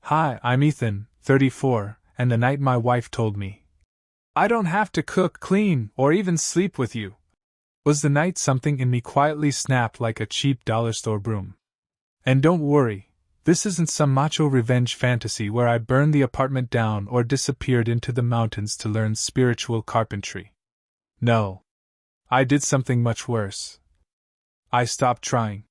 Hi, I'm Ethan, 34, and the night my wife told me, I don't have to cook, clean, or even sleep with you, was the night something in me quietly snapped like a cheap dollar store broom. And don't worry, this isn't some macho revenge fantasy where I burned the apartment down or disappeared into the mountains to learn spiritual carpentry. No. I did something much worse. I stopped trying.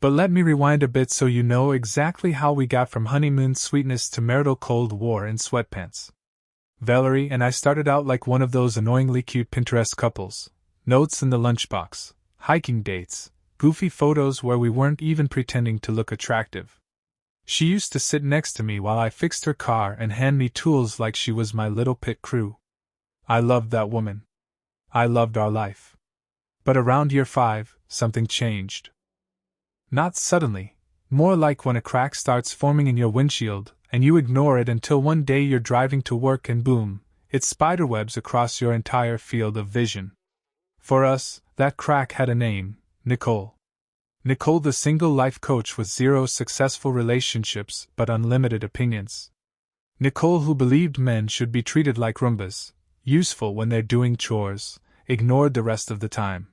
But let me rewind a bit so you know exactly how we got from honeymoon sweetness to marital Cold War in sweatpants. Valerie and I started out like one of those annoyingly cute Pinterest couples. Notes in the lunchbox, hiking dates, goofy photos where we weren't even pretending to look attractive. She used to sit next to me while I fixed her car and hand me tools like she was my little pit crew. I loved that woman. I loved our life. But around year 5, something changed. Not suddenly, more like when a crack starts forming in your windshield, and you ignore it until one day you're driving to work and boom, it spiderwebs across your entire field of vision. For us, that crack had a name, Nicole. Nicole, the single life coach with 0 successful relationships but unlimited opinions. Nicole, who believed men should be treated like Roombas, useful when they're doing chores, ignored the rest of the time.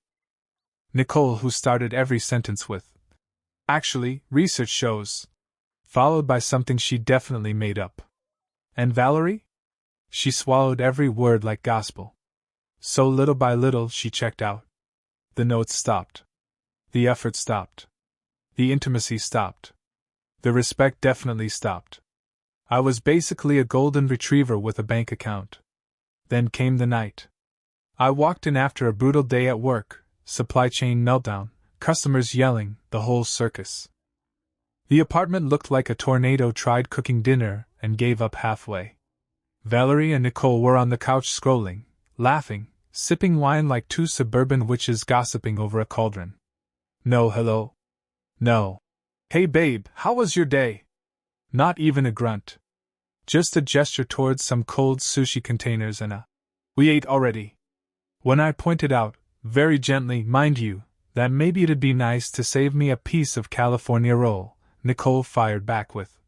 Nicole, who started every sentence with, "Actually, research shows," followed by something she definitely made up. And Valerie? She swallowed every word like gospel. So little by little she checked out. The notes stopped. The effort stopped. The intimacy stopped. The respect definitely stopped. I was basically a golden retriever with a bank account. Then came the night. I walked in after a brutal day at work, supply chain meltdown, customers yelling, the whole circus. The apartment looked like a tornado tried cooking dinner and gave up halfway. Valerie and Nicole were on the couch scrolling, laughing, sipping wine like 2 suburban witches gossiping over a cauldron. No hello. No. Hey babe, how was your day? Not even a grunt. Just a gesture towards some cold sushi containers and a, "We ate already." When I pointed out, very gently, mind you, that maybe it'd be nice to save me a piece of California roll, Nicole fired back with,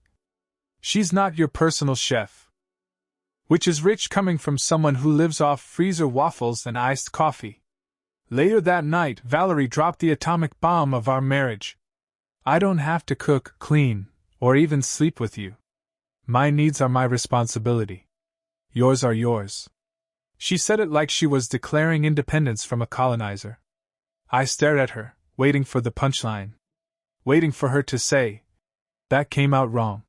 "She's not your personal chef." Which is rich coming from someone who lives off freezer waffles and iced coffee. Later that night, Valerie dropped the atomic bomb of our marriage. I don't have to cook, clean, or even sleep with you. My needs are my responsibility. Yours are yours. She said it like she was declaring independence from a colonizer. I stared at her, waiting for the punchline. Waiting for her to say, "That came out wrong."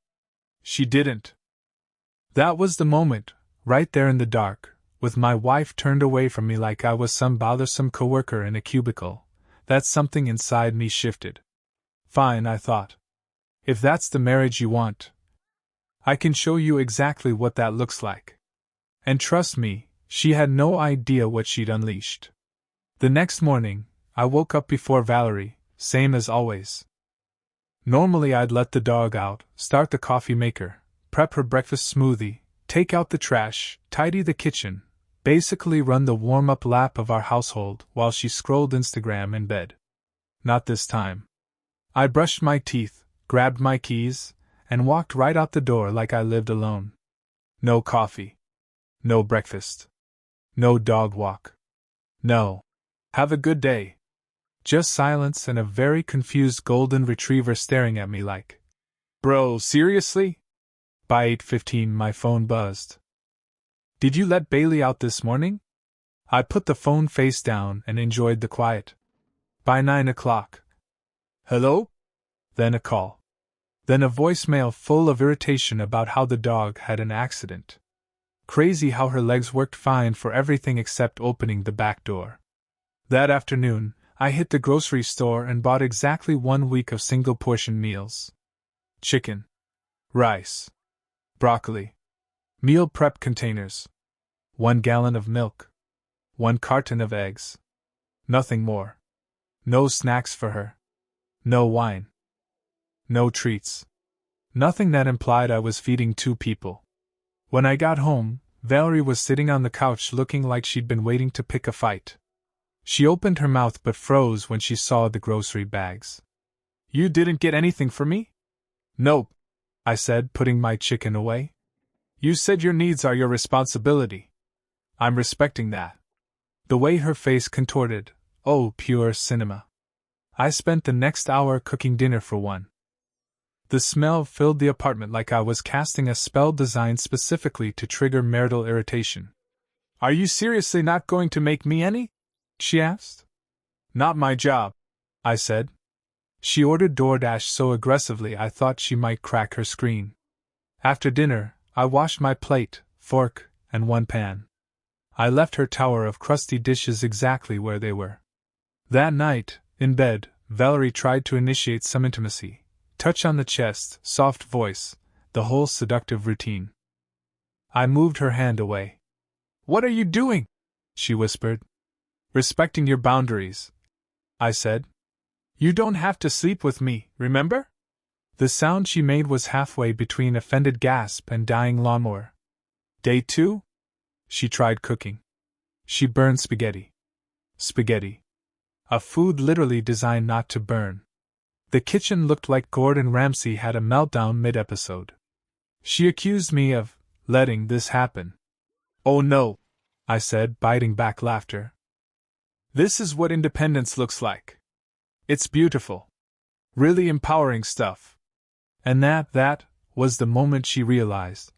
She didn't. That was the moment, right there in the dark, with my wife turned away from me like I was some bothersome coworker in a cubicle, that something inside me shifted. Fine, I thought. If that's the marriage you want, I can show you exactly what that looks like. And trust me, she had no idea what she'd unleashed. The next morning, I woke up before Valerie, same as always. Normally I'd let the dog out, start the coffee maker, prep her breakfast smoothie, take out the trash, tidy the kitchen, basically run the warm-up lap of our household while she scrolled Instagram in bed. Not this time. I brushed my teeth, grabbed my keys, and walked right out the door like I lived alone. No coffee. No breakfast. No dog walk. No. Have a good day. Just silence and a very confused golden retriever staring at me like, "Bro, seriously?" By 8:15 my phone buzzed. "Did you let Bailey out this morning?" I put the phone face down and enjoyed the quiet. By 9 o'clock. "Hello?" Then a call. Then a voicemail full of irritation about how the dog had an accident. Crazy how her legs worked fine for everything except opening the back door. That afternoon, I hit the grocery store and bought exactly 1 week of single-portion meals. Chicken. Rice. Broccoli. Meal prep containers. 1 gallon of milk. 1 carton of eggs. Nothing more. No snacks for her. No wine. No treats. Nothing that implied I was feeding 2 people. When I got home, Valerie was sitting on the couch looking like she'd been waiting to pick a fight. She opened her mouth but froze when she saw the grocery bags. "You didn't get anything for me?" "Nope," I said, putting my chicken away. You said your needs are your responsibility. I'm respecting that. The way her face contorted, oh, pure cinema. I spent the next hour cooking dinner for one. The smell filled the apartment like I was casting a spell designed specifically to trigger marital irritation. Are you seriously not going to make me any? She asked. Not my job, I said. She ordered DoorDash so aggressively I thought she might crack her screen. After dinner, I washed my plate, fork, and one pan. I left her tower of crusty dishes exactly where they were. That night, in bed, Valerie tried to initiate some intimacy. Touch on the chest, soft voice, the whole seductive routine. I moved her hand away. What are you doing? She whispered. Respecting your boundaries, I said. You don't have to sleep with me, remember? The sound she made was halfway between offended gasp and dying lawnmower. Day 2? She tried cooking. She burned spaghetti. Spaghetti. A food literally designed not to burn. The kitchen looked like Gordon Ramsay had a meltdown mid-episode. She accused me of letting this happen. Oh no, I said, biting back laughter. This is what independence looks like. It's beautiful. Really empowering stuff. And that was the moment she realized.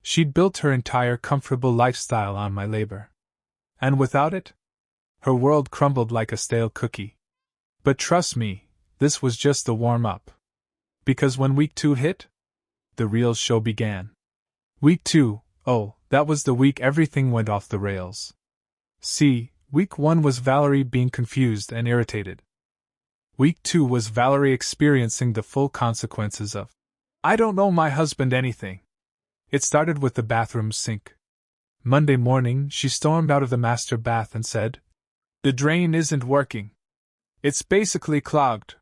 She'd built her entire comfortable lifestyle on my labor. And without it, her world crumbled like a stale cookie. But trust me, this was just the warm-up. Because when week 2 hit, the real show began. Week 2, oh, that was the week everything went off the rails. See, week 1 was Valerie being confused and irritated. Week 2 was Valerie experiencing the full consequences of, I don't know my husband anything. It started with the bathroom sink. Monday morning, she stormed out of the master bath and said, The drain isn't working. It's basically clogged.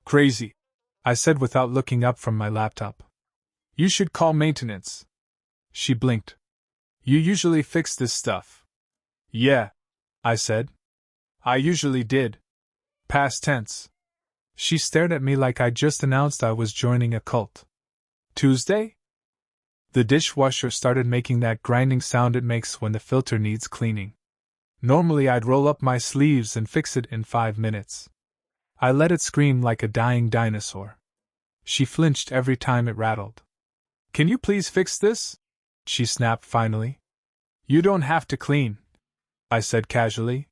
Crazy, I said without looking up from my laptop. You should call maintenance. She blinked. You usually fix this stuff. Yeah, I said. I usually did. Past tense. She stared at me like I just announced I was joining a cult. Tuesday? The dishwasher started making that grinding sound it makes when the filter needs cleaning. Normally I'd roll up my sleeves and fix it in 5 minutes. I let it scream like a dying dinosaur. She flinched every time it rattled. Can you please fix this? She snapped finally. You don't have to clean, I said casually.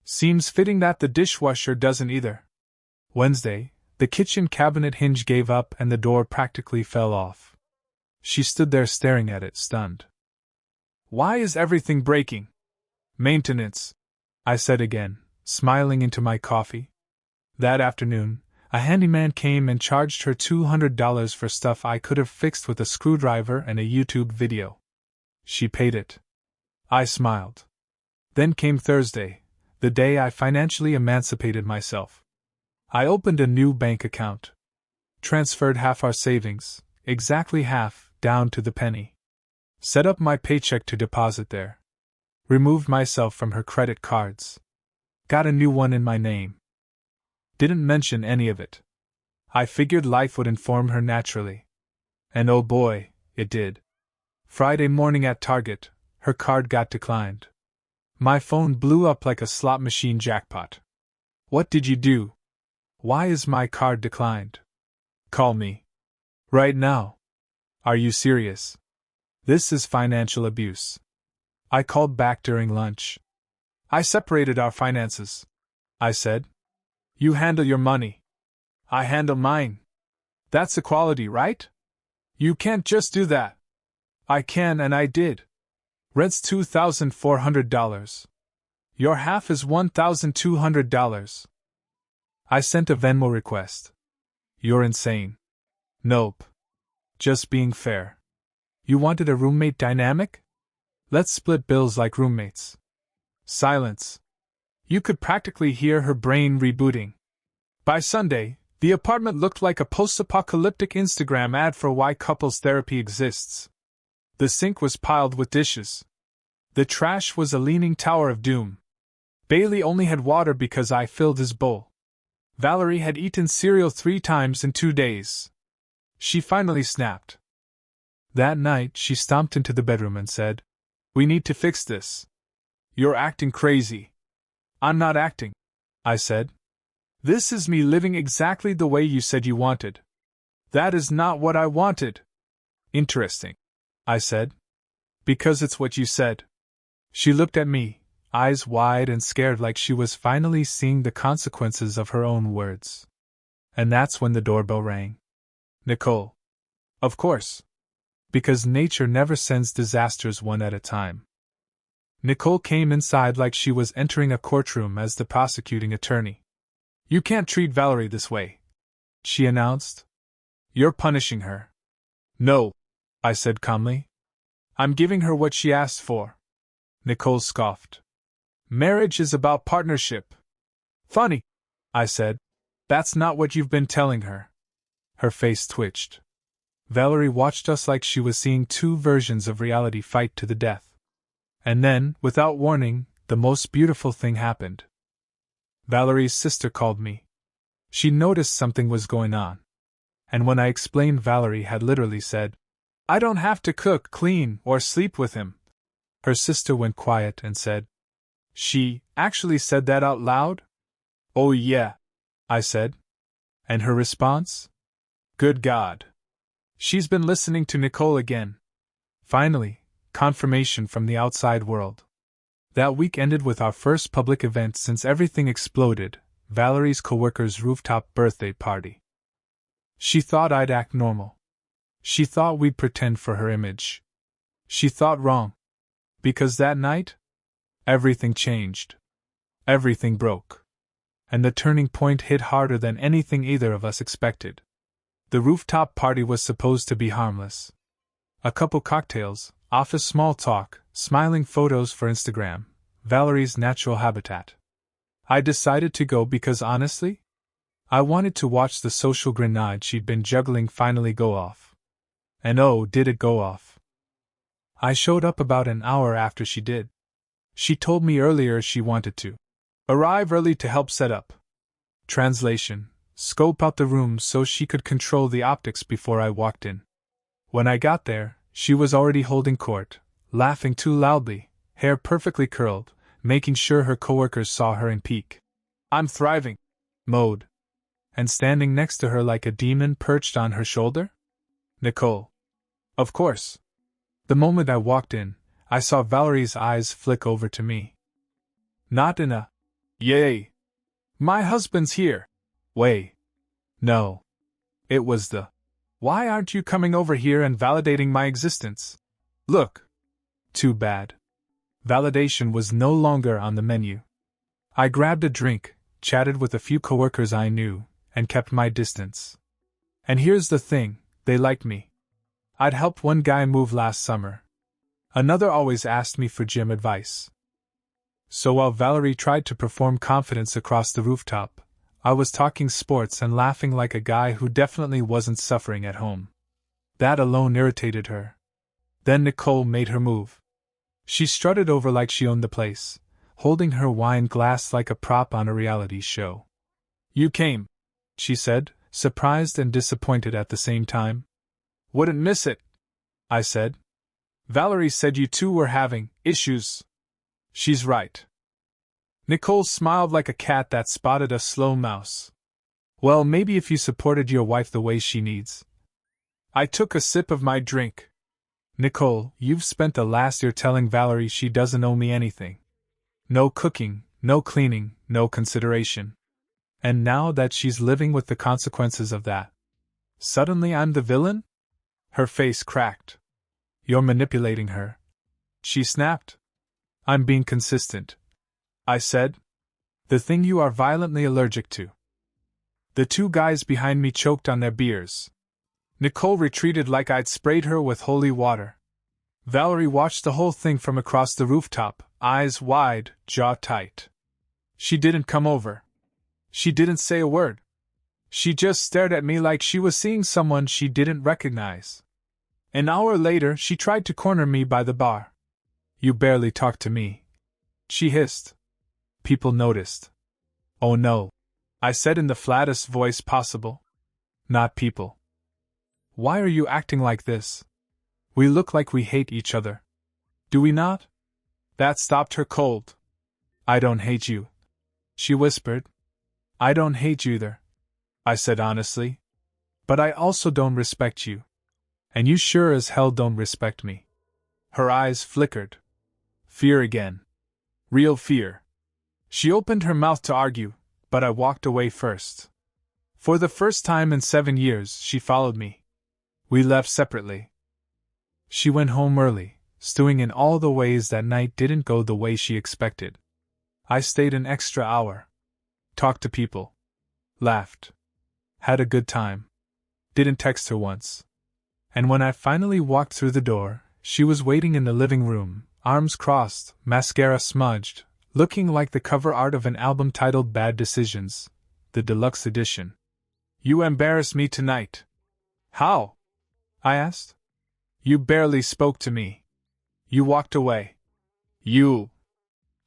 Seems fitting that the dishwasher doesn't either. Wednesday, the kitchen cabinet hinge gave up and the door practically fell off. She stood there staring at it, stunned. Why is everything breaking? Maintenance, I said again, smiling into my coffee. That afternoon, a handyman came and charged her $200 for stuff I could have fixed with a screwdriver and a YouTube video. She paid it. I smiled. Then came Thursday, the day I financially emancipated myself. I opened a new bank account. Transferred half our savings, exactly half, down to the penny. Set up my paycheck to deposit there. Removed myself from her credit cards. Got a new one in my name. Didn't mention any of it. I figured life would inform her naturally. And oh boy, it did. Friday morning at Target, her card got declined. My phone blew up like a slot machine jackpot. What did you do? Why is my card declined? Call me. Right now. Are you serious? This is financial abuse. I called back during lunch. I separated our finances, I said. You handle your money. I handle mine. That's equality, right? You can't just do that. I can and I did. Rent's $2,400. Your half is $1,200. I sent a Venmo request. You're insane. Nope. Just being fair. You wanted a roommate dynamic? Let's split bills like roommates. Silence. You could practically hear her brain rebooting. By Sunday, the apartment looked like a post-apocalyptic Instagram ad for why couples therapy exists. The sink was piled with dishes. The trash was a leaning tower of doom. Bailey only had water because I filled his bowl. Valerie had eaten cereal 3 times in 2 days. She finally snapped. That night, she stomped into the bedroom and said, "We need to fix this. You're acting crazy." "I'm not acting," I said. "This is me living exactly the way you said you wanted." "That is not what I wanted." "Interesting," I said. "Because it's what you said." She looked at me, eyes wide and scared like she was finally seeing the consequences of her own words. And that's when the doorbell rang. Nicole. Of course. Because nature never sends disasters one at a time. Nicole came inside like she was entering a courtroom as the prosecuting attorney. "You can't treat Valerie this way," she announced. "You're punishing her." "No," I said calmly. "I'm giving her what she asked for." Nicole scoffed. "Marriage is about partnership." "Funny," I said. "That's not what you've been telling her." Her face twitched. Valerie watched us like she was seeing two versions of reality fight to the death. And then, without warning, the most beautiful thing happened. Valerie's sister called me. She noticed something was going on. And when I explained, Valerie had literally said, "I don't have to cook, clean, or sleep with him." Her sister went quiet and said, "She actually said that out loud?" "Oh yeah," I said. And her response? "Good God. She's been listening to Nicole again." Finally, confirmation from the outside world. That week ended with our first public event since everything exploded, Valerie's coworker's rooftop birthday party. She thought I'd act normal. She thought we'd pretend for her image. She thought wrong. Because that night, everything changed. Everything broke. And the turning point hit harder than anything either of us expected. The rooftop party was supposed to be harmless. A couple cocktails, office small talk, smiling photos for Instagram, Valerie's natural habitat. I decided to go because honestly, I wanted to watch the social grenade she'd been juggling finally go off. And oh, did it go off. I showed up about an hour after she did. She told me earlier she wanted to arrive early to help set up. Translation: scope out the room so she could control the optics before I walked in. When I got there, she was already holding court, laughing too loudly, hair perfectly curled, making sure her coworkers saw her in peak "I'm thriving" mode. And standing next to her like a demon perched on her shoulder? Nicole. Of course. The moment I walked in, I saw Valerie's eyes flick over to me. Not in a "Yay! My husband's here" way. No. It was the "Why aren't you coming over here and validating my existence? Look." Too bad. Validation was no longer on the menu. I grabbed a drink, chatted with a few coworkers I knew, and kept my distance. And here's the thing, they liked me. I'd helped one guy move last summer. Another always asked me for gym advice. So while Valerie tried to perform confidence across the rooftop, I was talking sports and laughing like a guy who definitely wasn't suffering at home. That alone irritated her. Then Nicole made her move. She strutted over like she owned the place, holding her wine glass like a prop on a reality show. "You came," she said, surprised and disappointed at the same time. "Wouldn't miss it," I said. "Valerie said you two were having issues." "She's right." Nicole smiled like a cat that spotted a slow mouse. "Well, maybe if you supported your wife the way she needs." I took a sip of my drink. "Nicole, you've spent the last year telling Valerie she doesn't owe me anything. No cooking, no cleaning, no consideration. And now that she's living with the consequences of that, suddenly I'm the villain?" Her face cracked. "You're manipulating her," she snapped. "I'm being consistent," I said. "The thing you are violently allergic to." The two guys behind me choked on their beers. Nicole retreated like I'd sprayed her with holy water. Valerie watched the whole thing from across the rooftop, eyes wide, jaw tight. She didn't come over. She didn't say a word. She just stared at me like she was seeing someone she didn't recognize. An hour later, she tried to corner me by the bar. "You barely talk to me," she hissed. People noticed. "Oh no," I said in the flattest voice possible. "Not people." Why are you acting like this? We look like we hate each other. Do we not? That stopped her cold. I don't hate you, she whispered. I don't hate you either, I said honestly. But I also don't respect you. And you sure as hell don't respect me. Her eyes flickered. Fear again. Real fear. She opened her mouth to argue, but I walked away first. For the first time in 7 years, she followed me. We left separately. She went home early, stewing in all the ways that night didn't go the way she expected. I stayed an extra hour. Talked to people. Laughed. Had a good time. Didn't text her once. And when I finally walked through the door, she was waiting in the living room, arms crossed, mascara smudged, looking like the cover art of an album titled Bad Decisions, the deluxe edition. You embarrass me tonight. How? I asked. You barely spoke to me. You walked away. You.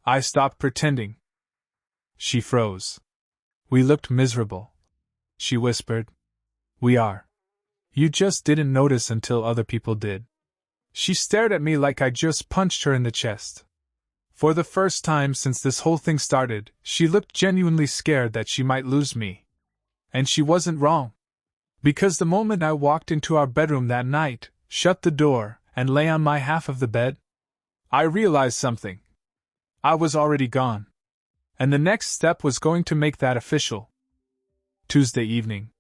I stopped pretending. She froze. We looked miserable. She whispered. We are. You just didn't notice until other people did. She stared at me like I just punched her in the chest. For the first time since this whole thing started, she looked genuinely scared that she might lose me. And she wasn't wrong. Because the moment I walked into our bedroom that night, shut the door, and lay on my half of the bed, I realized something. I was already gone. And the next step was going to make that official. Tuesday evening.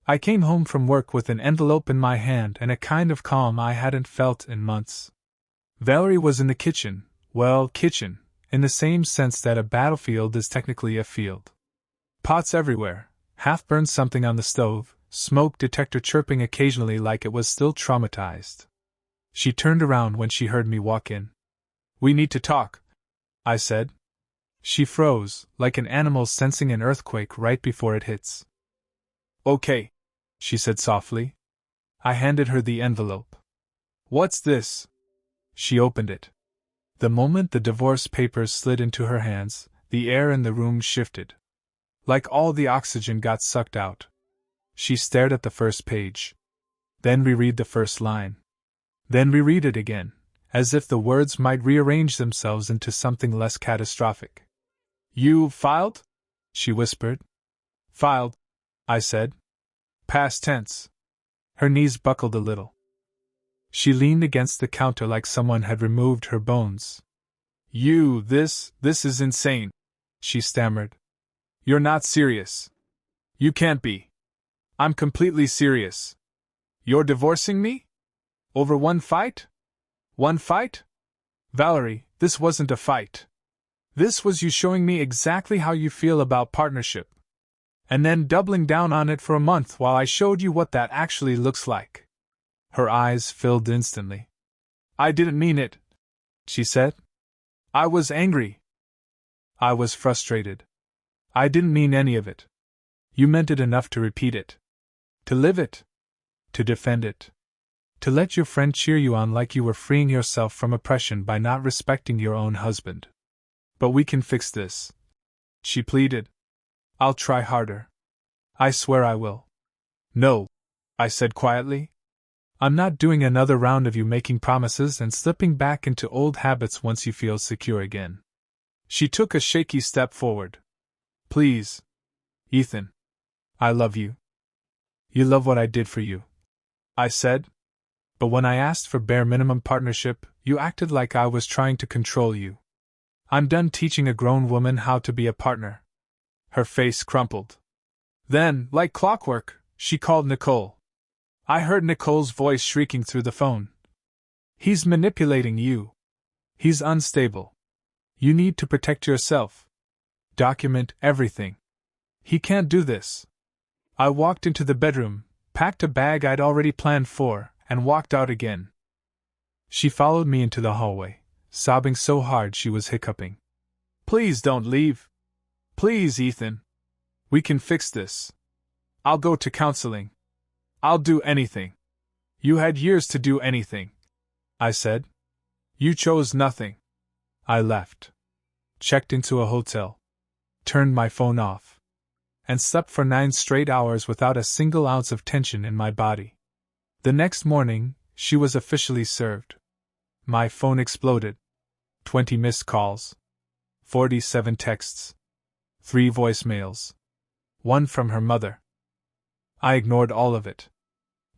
I came home from work with an envelope in my hand and a kind of calm I hadn't felt in months. Valerie was in the kitchen, well, kitchen, in the same sense that a battlefield is technically a field. Pots everywhere, half-burned something on the stove, smoke detector chirping occasionally like it was still traumatized. She turned around when she heard me walk in. We need to talk, I said. She froze, like an animal sensing an earthquake right before it hits. Okay, she said softly. I handed her the envelope. What's this? She opened it. The moment the divorce papers slid into her hands, the air in the room shifted. Like all the oxygen got sucked out. She stared at the first page. Then reread the first line. Then reread it again, as if the words might rearrange themselves into something less catastrophic. You filed? She whispered. Filed, I said. Past tense. Her knees buckled a little. She leaned against the counter like someone had removed her bones. This is insane, she stammered. You're not serious. You can't be. I'm completely serious. You're divorcing me? Over one fight? One fight? Valerie, this wasn't a fight. This was you showing me exactly how you feel about partnership. And then doubling down on it for a month while I showed you what that actually looks like. Her eyes filled instantly. I didn't mean it, she said. I was angry. I was frustrated. I didn't mean any of it. You meant it enough to repeat it. To live it. To defend it. To let your friend cheer you on like you were freeing yourself from oppression by not respecting your own husband. But we can fix this, she pleaded. I'll try harder. I swear I will. No, I said quietly. I'm not doing another round of you making promises and slipping back into old habits once you feel secure again. She took a shaky step forward. Please, Ethan. I love you. You love what I did for you, I said. But when I asked for bare minimum partnership, you acted like I was trying to control you. I'm done teaching a grown woman how to be a partner. Her face crumpled. Then, like clockwork, she called Nicole. I heard Nicole's voice shrieking through the phone. He's manipulating you. He's unstable. You need to protect yourself. Document everything. He can't do this. I walked into the bedroom, packed a bag I'd already planned for, and walked out again. She followed me into the hallway, sobbing so hard she was hiccuping. Please don't leave. Please, Ethan. We can fix this. I'll go to counseling. I'll do anything. You had years to do anything, I said. You chose nothing. I left. Checked into a hotel. Turned my phone off. And slept for 9 straight hours without a single ounce of tension in my body. The next morning, she was officially served. My phone exploded. 20 missed calls. 47 texts. 3 voicemails. 1 from her mother. I ignored all of it.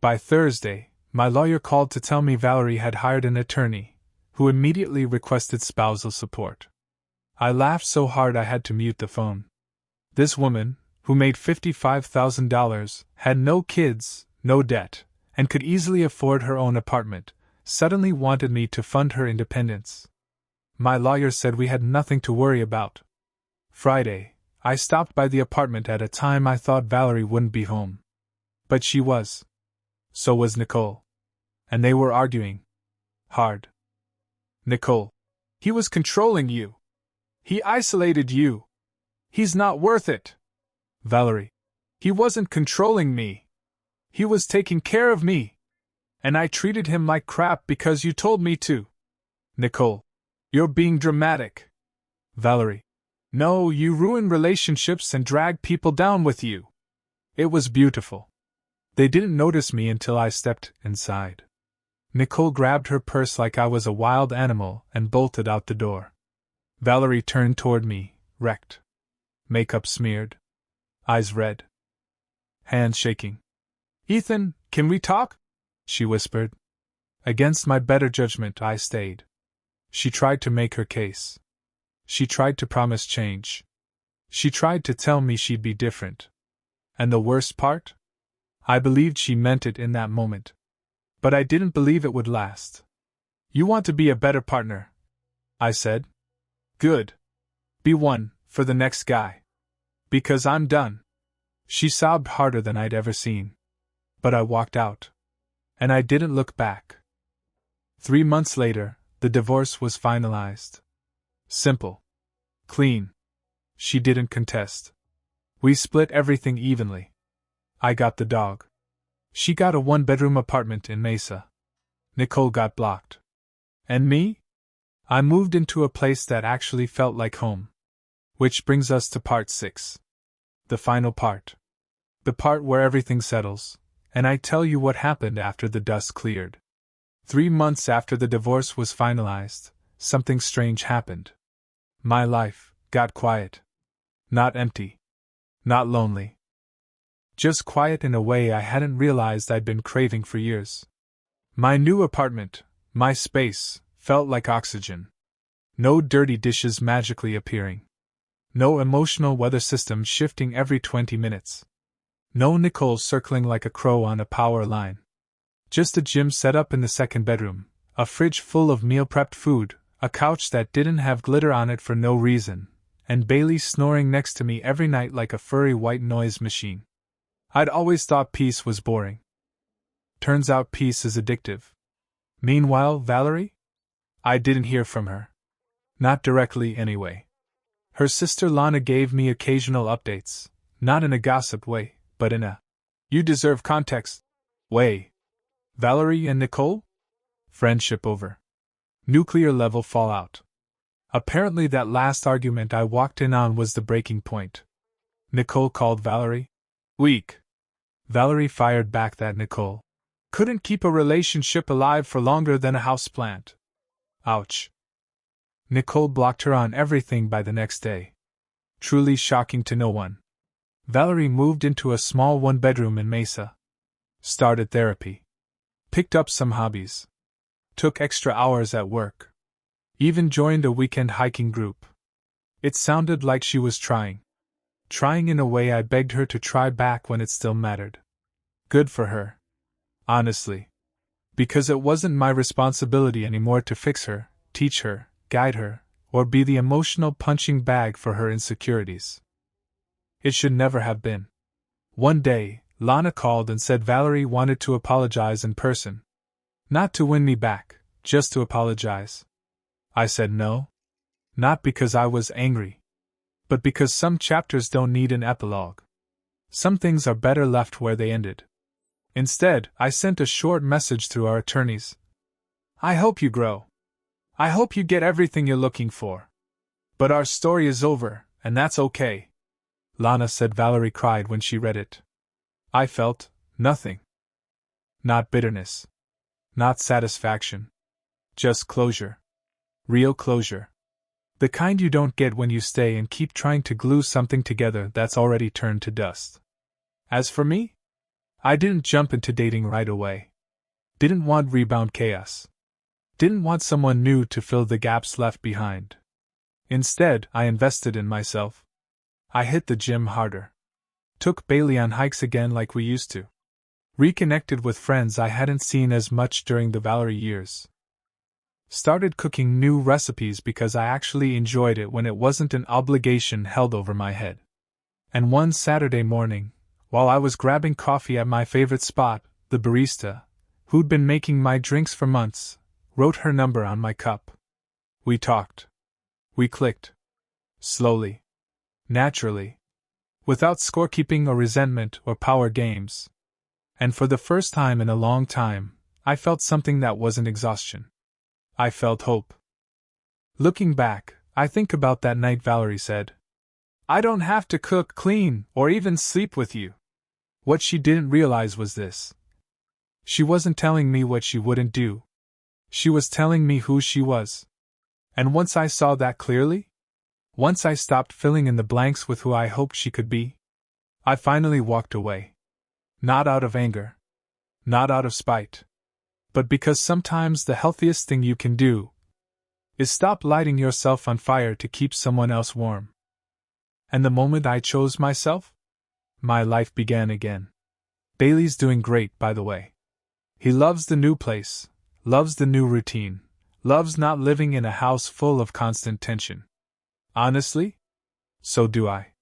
By Thursday, my lawyer called to tell me Valerie had hired an attorney, who immediately requested spousal support. I laughed so hard I had to mute the phone. This woman, who made $55,000, had no kids, no debt, and could easily afford her own apartment, suddenly wanted me to fund her independence. My lawyer said we had nothing to worry about. Friday, I stopped by the apartment at a time I thought Valerie wouldn't be home. But she was. So was Nicole. And they were arguing. Hard. Nicole. He was controlling you. He isolated you. He's not worth it. Valerie. He wasn't controlling me. He was taking care of me. And I treated him like crap because you told me to. Nicole. You're being dramatic. Valerie. No, you ruin relationships and drag people down with you. It was beautiful. They didn't notice me until I stepped inside. Nicole grabbed her purse like I was a wild animal and bolted out the door. Valerie turned toward me, wrecked. Makeup smeared. Eyes red. Hands shaking. Ethan, can we talk? She whispered. Against my better judgment, I stayed. She tried to make her case. She tried to promise change. She tried to tell me she'd be different. And the worst part? I believed she meant it in that moment. But I didn't believe it would last. You want to be a better partner, I said. Good. Be one, for the next guy. Because I'm done. She sobbed harder than I'd ever seen. But I walked out. And I didn't look back. 3 months later, the divorce was finalized. Simple. Clean. She didn't contest. We split everything evenly. I got the dog. She got a 1-bedroom apartment in Mesa. Nicole got blocked. And me? I moved into a place that actually felt like home. Which brings us to part 6. The final part. The part where everything settles, and I tell you what happened after the dust cleared. 3 months after the divorce was finalized, something strange happened. My life got quiet. Not empty. Not lonely. Just quiet in a way I hadn't realized I'd been craving for years. My new apartment, my space, felt like oxygen. No dirty dishes magically appearing. No emotional weather system shifting every 20 minutes. No Nicole circling like a crow on a power line. Just a gym set up in the second bedroom, a fridge full of meal-prepped food, a couch that didn't have glitter on it for no reason, and Bailey snoring next to me every night like a furry white noise machine. I'd always thought peace was boring. Turns out peace is addictive. Meanwhile, Valerie? I didn't hear from her. Not directly, anyway. Her sister Lana gave me occasional updates, not in a gossip way, but in a you deserve context way. Valerie and Nicole? Friendship over. Nuclear level fallout. Apparently that last argument I walked in on was the breaking point. Nicole called Valerie weak. Valerie fired back that Nicole couldn't keep a relationship alive for longer than a houseplant. Ouch. Nicole blocked her on everything by the next day. Truly shocking to no one. Valerie moved into a small 1-bedroom in Mesa. Started therapy. Picked up some hobbies. Took extra hours at work. Even joined a weekend hiking group. It sounded like she was trying. Trying in a way I begged her to try back when it still mattered. Good for her. Honestly. Because it wasn't my responsibility anymore to fix her, teach her, guide her, or be the emotional punching bag for her insecurities. It should never have been. One day, Lana called and said Valerie wanted to apologize in person. Not to win me back, just to apologize. I said no. Not because I was angry. But because some chapters don't need an epilogue. Some things are better left where they ended. Instead, I sent a short message through our attorneys. I hope you grow. I hope you get everything you're looking for. But our story is over, and that's okay. Lana said. Valerie cried when she read it. I felt nothing. Not bitterness. Not satisfaction. Just closure. Real closure. The kind you don't get when you stay and keep trying to glue something together that's already turned to dust. As for me, I didn't jump into dating right away. Didn't want rebound chaos. Didn't want someone new to fill the gaps left behind. Instead, I invested in myself. I hit the gym harder. Took Bailey on hikes again like we used to. Reconnected with friends I hadn't seen as much during the Valerie years. Started cooking new recipes because I actually enjoyed it when it wasn't an obligation held over my head. And one Saturday morning, while I was grabbing coffee at my favorite spot, the barista, who'd been making my drinks for months, wrote her number on my cup. We talked. We clicked. Slowly. Naturally. Without scorekeeping or resentment or power games. And for the first time in a long time, I felt something that wasn't exhaustion. I felt hope. Looking back, I think about that night Valerie said, "I don't have to cook, clean, or even sleep with you." What she didn't realize was this. She wasn't telling me what she wouldn't do. She was telling me who she was. And once I saw that clearly, once I stopped filling in the blanks with who I hoped she could be, I finally walked away. Not out of anger. Not out of spite. But because sometimes the healthiest thing you can do is stop lighting yourself on fire to keep someone else warm. And the moment I chose myself, my life began again. Bailey's doing great, by the way. He loves the new place, loves the new routine, loves not living in a house full of constant tension. Honestly, so do I.